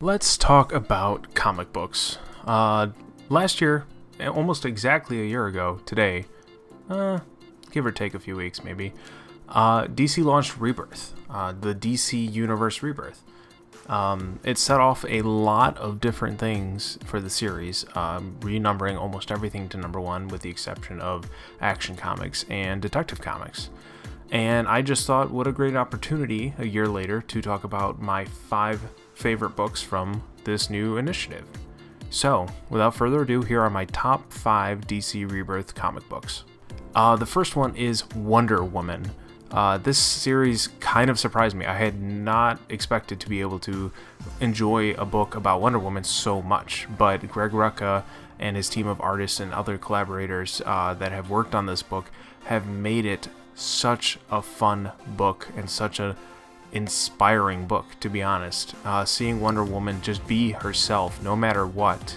Let's talk about comic books. Last year, almost exactly a year ago today, give or take a few weeks maybe, DC launched Rebirth, the DC Universe Rebirth. It set off a lot of different things for the series, renumbering almost everything to number one with the exception of Action Comics and Detective Comics. And I just thought, what a great opportunity a year later to talk about my 5 favorite books from this new initiative. So, without further ado, here are my top 5 DC Rebirth comic books. The first one is Wonder Woman. This series kind of surprised me. I had not expected to be able to enjoy a book about Wonder Woman so much, but Greg Rucka and his team of artists and other collaborators that have worked on this book have made it such a fun book and such a inspiring book, to be honest. Seeing Wonder Woman just be herself no matter what,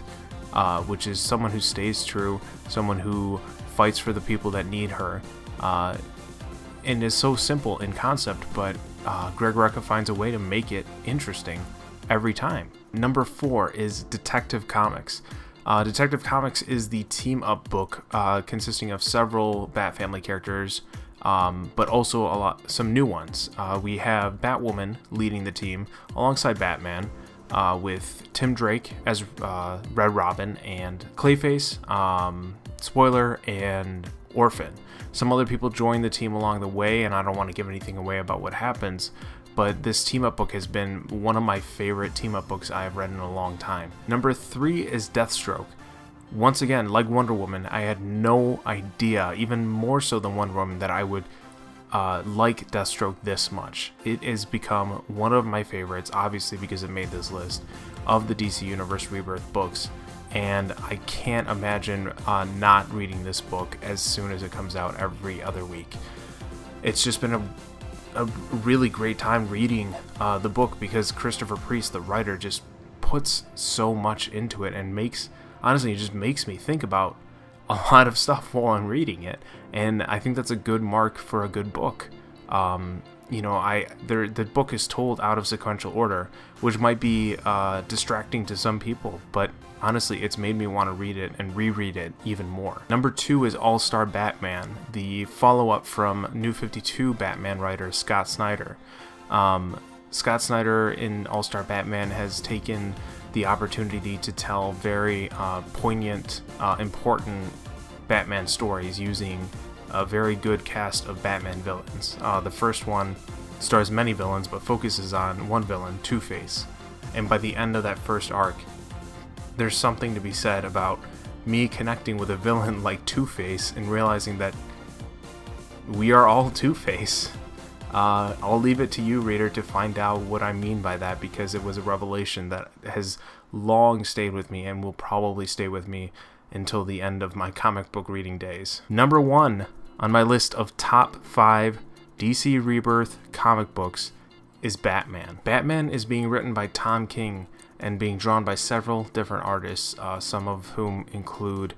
which is someone who stays true, someone who fights for the people that need her, and is so simple in concept, but Greg Rucka finds a way to make it interesting every time. Number 4 is Detective Comics. Detective Comics is the team-up book consisting of several Bat Family characters, but also some new ones. We have Batwoman leading the team alongside Batman, with Tim Drake as Red Robin and Clayface, Spoiler, and Orphan. Some other people join the team along the way, and I don't want to give anything away about what happens, but this team-up book has been one of my favorite team-up books I have read in a long time. Number 3 is Deathstroke. Once again, like Wonder Woman, I had no idea, even more so than Wonder Woman, that I would like Deathstroke this much. It has become one of my favorites, obviously because it made this list, of the DC Universe Rebirth books, and I can't imagine not reading this book as soon as it comes out every other week. It's just been a really great time reading the book because Christopher Priest, the writer, just puts so much into it and honestly, it just makes me think about a lot of stuff while I'm reading it, and I think that's a good mark for a good book. The book is told out of sequential order, which might be distracting to some people, but honestly, it's made me want to read it and reread it even more. Number 2 is All-Star Batman, the follow-up from New 52 Batman writer Scott Snyder. Scott Snyder in All-Star Batman has taken the opportunity to tell very poignant, important Batman stories using a very good cast of Batman villains. The first one stars many villains but focuses on one villain, Two-Face. And by the end of that first arc, there's something to be said about me connecting with a villain like Two-Face and realizing that we are all Two-Face. I'll leave it to you, reader, to find out what I mean by that, because it was a revelation that has long stayed with me and will probably stay with me until the end of my comic book reading days. Number 1 on my list of top 5 DC Rebirth comic books is Batman. Batman is being written by Tom King and being drawn by several different artists, some of whom include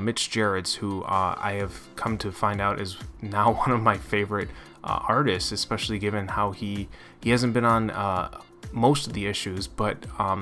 Mitch Gerads, who I have come to find out is now one of my favorite artists, especially given how he hasn't been on most of the issues, but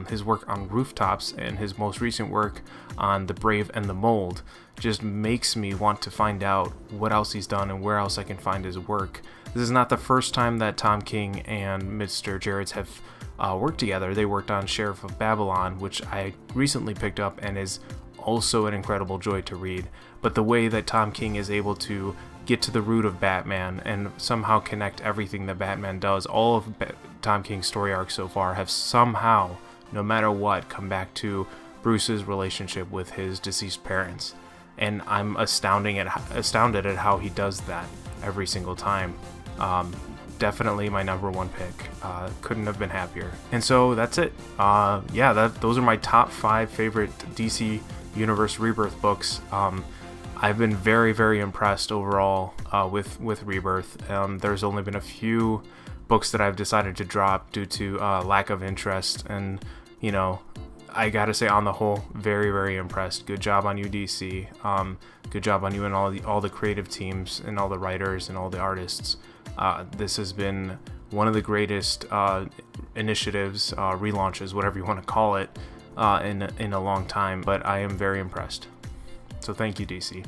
his work on Rooftops and his most recent work on The Brave and the Mold just makes me want to find out what else he's done and where else I can find his work. This is not the first time that Tom King and Mr. Gerads have worked together. They worked on Sheriff of Babylon, which I recently picked up and is also an incredible joy to read. But the way that Tom King is able to get to the root of Batman and somehow connect everything that Batman does, all of Tom King's story arcs so far have somehow, no matter what, come back to Bruce's relationship with his deceased parents. And I'm astounded at how he does that every single time. Definitely my number 1 pick. Couldn't have been happier. And so that's it. Those are my top 5 favorite DC Universe Rebirth books. I've been very, very impressed overall with Rebirth. There's only been a few books that I've decided to drop due to lack of interest, and I gotta say, on the whole, very, very impressed. Good job on you, DC. Good job on you and all the creative teams and all the writers and all the artists. This has been one of the greatest initiatives, relaunches, whatever you want to call it, in a long time, but I am very impressed. So thank you, DC.